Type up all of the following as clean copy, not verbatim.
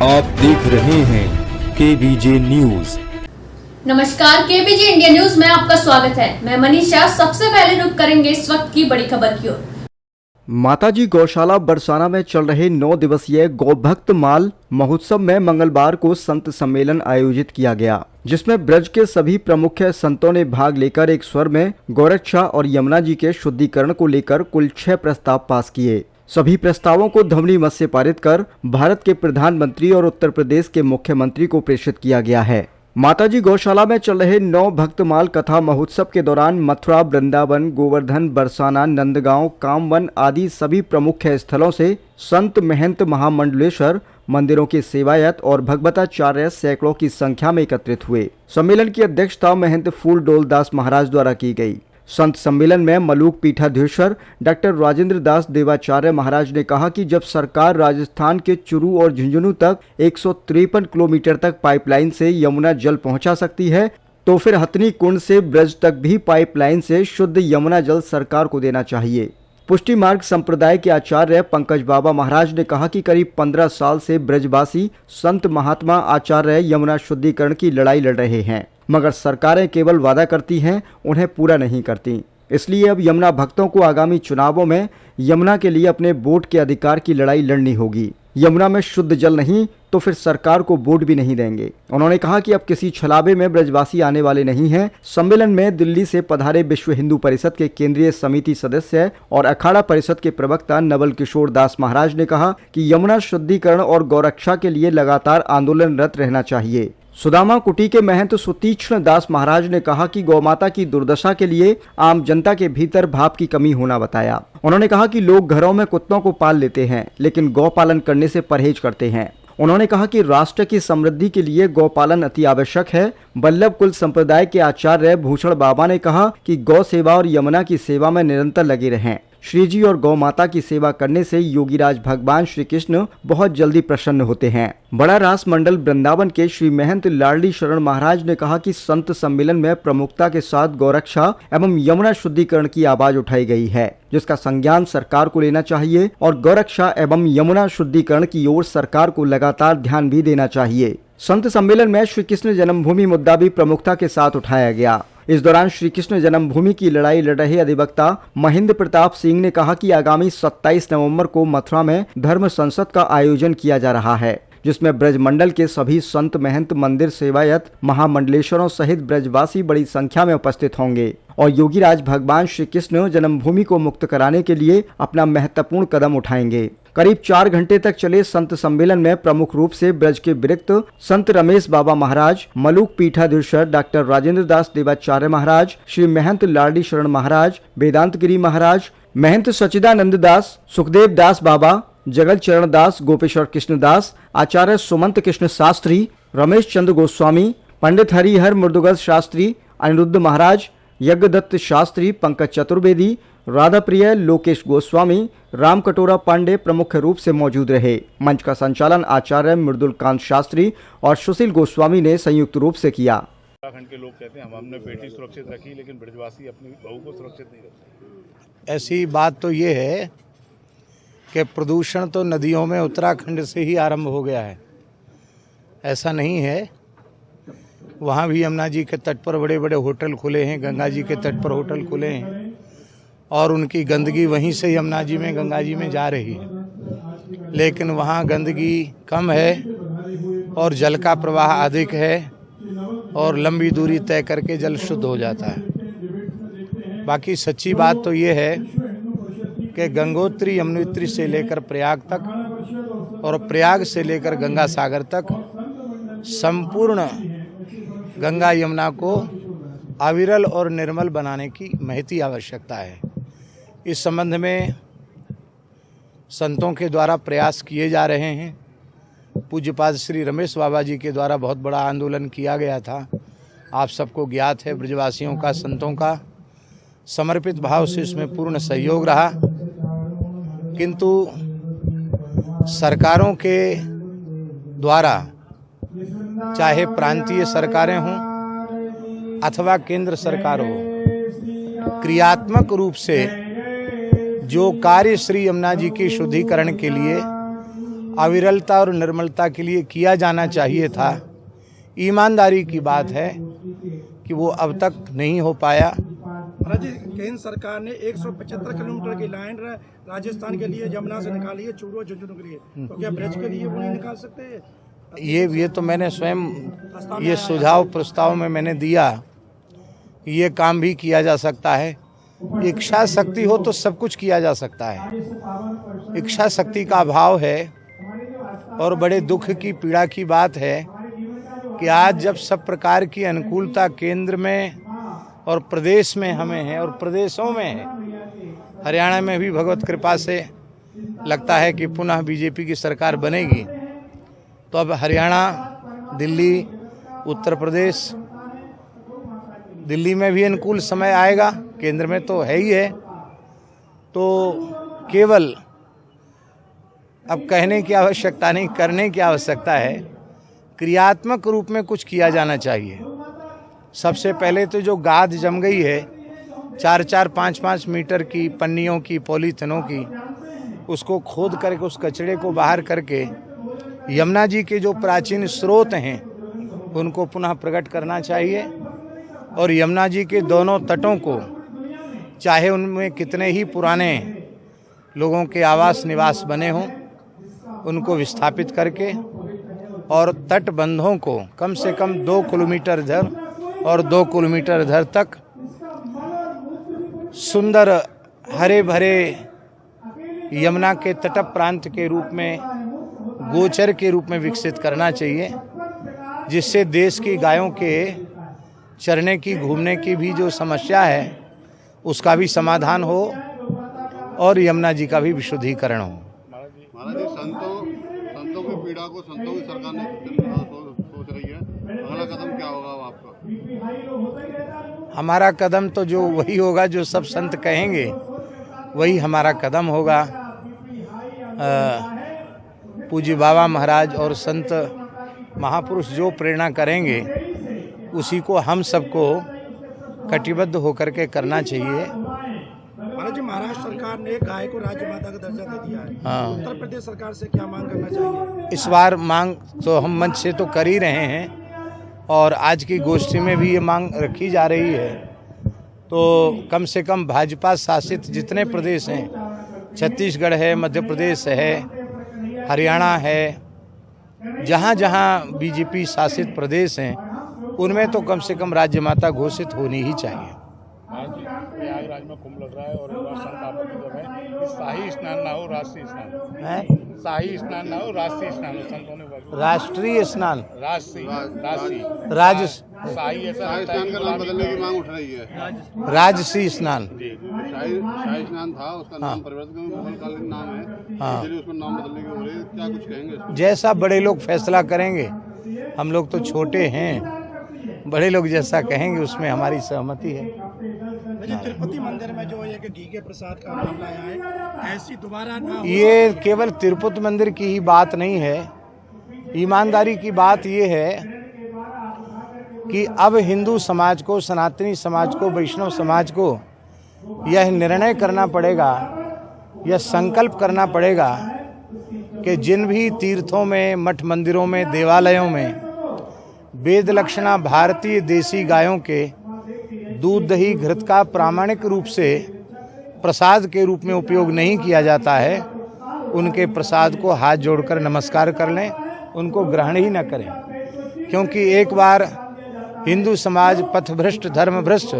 आप देख रहे हैं केबीजे न्यूज। नमस्कार, केबीजे इंडिया न्यूज में आपका स्वागत है। मैं मनीषा। सबसे पहले रुक करेंगे इस वक्त की बड़ी खबर की ओर। माताजी गौशाला बरसाना में चल रहे 9 दिवसीय गौभक्त माल महोत्सव में मंगलवार को संत सम्मेलन आयोजित किया गया, जिसमें ब्रज के सभी प्रमुख संतों ने भाग लेकर एक स्वर में गौरक्षा और यमुना जी के शुद्धिकरण को लेकर कुल 6 प्रस्ताव पास किए। सभी प्रस्तावों को ध्वनि मत से पारित कर भारत के प्रधानमंत्री और उत्तर प्रदेश के मुख्यमंत्री को प्रेषित किया गया है। माताजी गौशाला में चल रहे 9 भक्तमाल कथा महोत्सव के दौरान मथुरा, वृंदावन, गोवर्धन, बरसाना, नंदगांव, कामवन आदि सभी प्रमुख स्थलों से संत, महंत, महामंडलेश्वर, मंदिरों के सेवायत और भगवताचार्य सैकड़ों की संख्या में एकत्रित हुए। सम्मेलन की अध्यक्षता महंत फूलडोल दास महाराज द्वारा की गई। संत सम्मेलन में मलूक पीठाधीश्वर डॉक्टर राजेंद्र दास देवाचार्य महाराज ने कहा कि जब सरकार राजस्थान के चुरू और झुंझुनू तक 153 किलोमीटर तक पाइपलाइन से यमुना जल पहुंचा सकती है, तो फिर हथनी कुंड से ब्रज तक भी पाइपलाइन से शुद्ध यमुना जल सरकार को देना चाहिए। पुष्टि मार्ग संप्रदाय के आचार्य पंकज बाबा महाराज ने कहा कि करीब 15 साल से ब्रजवासी संत महात्मा आचार्य यमुना शुद्धिकरण की लड़ाई लड़ रहे हैं, मगर सरकारें केवल वादा करती हैं, उन्हें पूरा नहीं करती। इसलिए अब यमुना भक्तों को आगामी चुनावों में यमुना के लिए अपने वोट के अधिकार की लड़ाई लड़नी होगी। यमुना में शुद्ध जल नहीं तो फिर सरकार को वोट भी नहीं देंगे। उन्होंने कहा कि अब किसी छलावे में ब्रजवासी आने वाले नहीं हैं। सम्मेलन में दिल्ली से पधारे विश्व हिंदू परिषद के केंद्रीय समिति सदस्य और अखाड़ा परिषद के प्रवक्ता नवल किशोर दास महाराज ने कहा कि यमुना शुद्धिकरण और गौरक्षा के लिए लगातार आंदोलनरत रहना चाहिए। सुदामा कुटी के महंत सुतीक्ष्ण दास महाराज ने कहा कि गौमाता की दुर्दशा के लिए आम जनता के भीतर भाव की कमी होना बताया। उन्होंने कहा कि लोग घरों में कुत्तों को पाल लेते हैं, लेकिन गौ पालन करने से परहेज करते हैं। उन्होंने कहा कि राष्ट्र की समृद्धि के लिए गौपालन अति आवश्यक है। बल्लभ कुल संप्रदाय के आचार्य भूषण बाबा ने कहा कि गौ सेवा और यमुना की सेवा में निरंतर लगे रहें। श्री जी और गौ माता की सेवा करने से योगीराज भगवान श्री कृष्ण बहुत जल्दी प्रसन्न होते हैं। बड़ा रास मंडल वृंदावन के श्री महंत लाडली शरण महाराज ने कहा कि संत सम्मेलन में प्रमुखता के साथ गौरक्षा एवं यमुना शुद्धिकरण की आवाज उठाई गई है, जिसका संज्ञान सरकार को लेना चाहिए और गौरक्षा एवं यमुना शुद्धिकरण की ओर सरकार को लगातार ध्यान भी देना चाहिए। संत सम्मेलन में श्री कृष्ण जन्मभूमि मुद्दा भी प्रमुखता के साथ उठाया गया। इस दौरान श्री कृष्ण जन्मभूमि की लड़ाई लड़ रहे अधिवक्ता महेंद्र प्रताप सिंह ने कहा कि आगामी 27 नवंबर को मथुरा में धर्म संसद का आयोजन किया जा रहा है, जिसमें ब्रज मंडल के सभी संत, महंत, मंदिर सेवायत, महामंडलेश्वरों सहित ब्रजवासी बड़ी संख्या में उपस्थित होंगे और योगीराज भगवान श्री कृष्ण जन्मभूमि को मुक्त कराने के लिए अपना महत्वपूर्ण कदम उठाएंगे। करीब 4 घंटे तक चले संत सम्मेलन में प्रमुख रूप से ब्रज के विरक्त संत रमेश बाबा महाराज, मलूक पीठाधीश्वर डॉक्टर राजेंद्र दास देवाचार्य महाराज, श्री महंत लाडली शरण महाराज, वेदांत गिरी महाराज, महंत सचिदानंद दास, सुखदेव दास बाबा, जगल चरण दास, गोपेश्वर कृष्ण दास, आचार्य सुमंत कृष्ण शास्त्री, रमेश चंद्र गोस्वामी, पंडित हरिहर मुर्दुगल शास्त्री, अनिरुद्ध महाराज, यज्ञदत्त शास्त्री, पंकज चतुर्वेदी, राधा प्रिय, लोकेश गोस्वामी, राम कटोरा पांडे प्रमुख रूप से मौजूद रहे। मंच का संचालन आचार्य मृदुल कांत शास्त्री और सुशील गोस्वामी ने संयुक्त रूप से किया। उत्तराखंड के लोग कहते हैं हम हमने बेटी सुरक्षित रखी, लेकिन ब्रजवासी अपनी बहू को सुरक्षित नहीं रखते। ऐसी बात तो ये है कि प्रदूषण तो नदियों में उत्तराखंड से ही आरंभ हो गया है, ऐसा नहीं है। वहाँ भी यमुना जी के तट पर बड़े बड़े होटल खुले हैं, गंगा जी के तट पर होटल खुले हैं और उनकी गंदगी वहीं से यमुना जी में, गंगा जी में जा रही है, लेकिन वहाँ गंदगी कम है और जल का प्रवाह अधिक है और लंबी दूरी तय करके जल शुद्ध हो जाता है। बाकी सच्ची बात तो ये है कि गंगोत्री यमुनोत्री से लेकर प्रयाग तक और प्रयाग से लेकर गंगा सागर तक संपूर्ण गंगा यमुना को अविरल और निर्मल बनाने की महती आवश्यकता है। इस संबंध में संतों के द्वारा प्रयास किए जा रहे हैं। पूज्यपाद श्री रमेश बाबा जी के द्वारा बहुत बड़ा आंदोलन किया गया था, आप सबको ज्ञात है। ब्रजवासियों का, संतों का समर्पित भाव से इसमें पूर्ण सहयोग रहा, किंतु सरकारों के द्वारा, चाहे प्रांतीय सरकारें हों अथवा केंद्र सरकार हो, क्रियात्मक रूप से जो कार्य श्री यमुना जी के शुद्धिकरण के लिए अविरलता और निर्मलता के लिए किया जाना चाहिए था। ईमानदारी की बात है कि वो अब तक नहीं हो पाया। महाराज जी, केंद्र सरकार ने 175 किलोमीटर की लाइन राजस्थान के लिए यमुना से निकाली है, चूरू और झुंझुनू के लिए, तो क्या ब्रिज के लिए वो नहीं निकाल सकते? ये तो मैंने स्वयं ये सुझाव प्रस्ताव में मैंने दिया कि ये काम भी किया जा सकता है। इच्छा शक्ति हो तो सब कुछ किया जा सकता है। इच्छा शक्ति का अभाव है और बड़े दुख की पीड़ा की बात है कि आज जब सब प्रकार की अनुकूलता केंद्र में और प्रदेश में हमें है और प्रदेशों में है, हरियाणा में भी भगवत कृपा से लगता है कि पुनः बीजेपी की सरकार बनेगी, तो अब हरियाणा, दिल्ली, उत्तर प्रदेश, दिल्ली में भी अनुकूल समय आएगा, केंद्र में तो है ही है। तो केवल अब कहने की आवश्यकता नहीं, करने की आवश्यकता है। क्रियात्मक रूप में कुछ किया जाना चाहिए। सबसे पहले तो जो गाद जम गई है 4-4, 5-5 मीटर की पन्नियों की, पॉलीथिनों की, उसको खोद करके उस कचरे को बाहर करके यमुना जी के जो प्राचीन स्रोत हैं उनको पुनः प्रकट करना चाहिए और यमुना जी के दोनों तटों को, चाहे उनमें कितने ही पुराने लोगों के आवास निवास बने हों, उनको विस्थापित करके और तटबंधों को कम से कम 2 किलोमीटर इधर और 2 किलोमीटर इधर तक सुंदर हरे भरे यमुना के तट प्रांत के रूप में, गोचर के रूप में विकसित करना चाहिए, जिससे देश की गायों के चरने की, घूमने की भी जो समस्या है उसका भी समाधान हो और यमुना जी का भी विशुद्धिकरण हो। महाराज जी, संतों की पीड़ा को संतों की सरकार ने सोच रही है, अगला कदम क्या होगा आपका? हमारा कदम तो जो वही होगा जो सब संत कहेंगे, वही हमारा कदम होगा। पूज्य बाबा महाराज और संत महापुरुष जो प्रेरणा करेंगे उसी को हम सबको कटिबद्ध होकर के करना चाहिए। महाराज जी, महाराष्ट्र सरकार ने गाय को राज्य माता का दर्जा दे दिया है। हाँ। उत्तर प्रदेश सरकार से क्या मांग करना चाहिए? इस बार मांग तो हम मंच से तो कर ही रहे हैं और आज की गोष्ठी में भी ये मांग रखी जा रही है। तो कम से कम भाजपा शासित जितने प्रदेश हैं, छत्तीसगढ़ है, मध्य प्रदेश है, हरियाणा है, जहाँ जहाँ बीजेपी शासित प्रदेश हैं उनमें तो कम से कम राज्य माता घोषित होनी ही चाहिए। प्रयागराज में कुंभ लग रहा है और इस बार संत आपत्ति है कि शाही स्नान ना हो, राष्ट्रीय स्नान है। शाही स्नान ना हो, राष्ट्रीय स्नान हो। संतों ने राष्ट्रीय स्नान, शाही ऐसा स्नान का नाम बदलने की मांग उठ रही है। राजसी स्नान, शाही स्नान था, उसका नाम परिवर्तन, मुगलकालीन नाम है, इसलिए उसको नाम बदलने की हो रही है। क्या कुछ कहेंगे? जैसा बड़े लोग फैसला करेंगे, हम लोग तो छोटे हैं, बड़े लोग जैसा कहेंगे उसमें हमारी सहमति है। तिरुपति मंदिर में जो एक घी के प्रसाद का मामला आया है, ऐसी दोबारा ना हो। ये केवल तिरुपति मंदिर की ही बात नहीं है, ईमानदारी की बात ये है कि अब हिंदू समाज को, सनातनी समाज को, वैष्णव समाज को यह निर्णय करना पड़ेगा, यह संकल्प करना पड़ेगा कि जिन भी तीर्थों में, मठ मंदिरों में, देवालयों में वेद लक्षणा भारतीय देसी गायों के दूध, दही, घृत का प्रामाणिक रूप से प्रसाद के रूप में उपयोग नहीं किया जाता है, उनके प्रसाद को हाथ जोड़कर नमस्कार कर लें, उनको ग्रहण ही न करें। क्योंकि एक बार हिंदू समाज पथभ्रष्ट, धर्मभ्रष्ट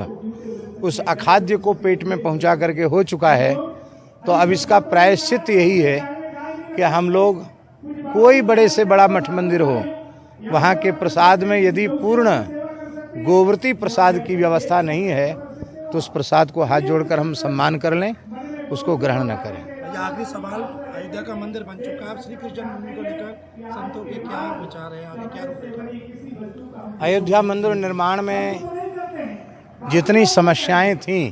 उस अखाद्य को पेट में पहुंचा करके हो चुका है, तो अब इसका प्रायश्चित यही है कि हम लोग, कोई बड़े से बड़ा मठ मंदिर हो, वहाँ के प्रसाद में यदि पूर्ण गोवर्ती प्रसाद की व्यवस्था नहीं है तो उस प्रसाद को हाथ जोड़कर हम सम्मान कर लें, उसको ग्रहण न करें। आखिरी सवाल, अयोध्या का मंदिर बन चुका है, श्री कृष्ण जन्मभूमि को लेकर संतों के क्या विचार है, आगे क्या रूपरेखा? अयोध्या मंदिर निर्माण में जितनी समस्याएं थीं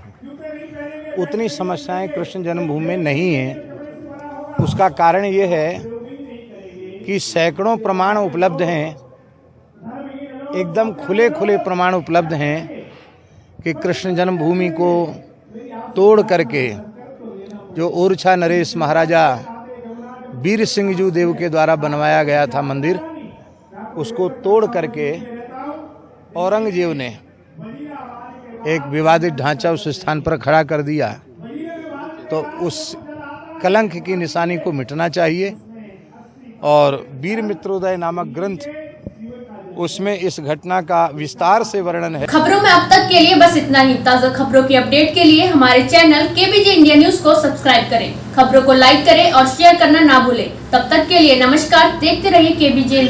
उतनी समस्याएं कृष्ण जन्मभूमि में नहीं हैं। उसका कारण ये है कि सैकड़ों प्रमाण उपलब्ध हैं, एकदम खुले खुले प्रमाण उपलब्ध हैं कि कृष्ण जन्मभूमि को तोड़ करके जो ओरछा नरेश महाराजा वीर सिंह जू देव के द्वारा बनवाया गया था मंदिर, उसको तोड़ करके औरंगजेब ने एक विवादित ढांचा उस स्थान पर खड़ा कर दिया। तो उस कलंक की निशानी को मिटना चाहिए और वीर मित्रोदय नामक ग्रंथ, उसमें इस घटना का विस्तार से वर्णन है। खबरों में अब तक के लिए बस इतना ही। ताज़ा खबरों की अपडेट के लिए हमारे चैनल केबीजे इंडिया न्यूज को सब्सक्राइब करें, खबरों को लाइक करें और शेयर करना ना भूलें। तब तक के लिए नमस्कार, देखते रहिए केबीजे इंडिया।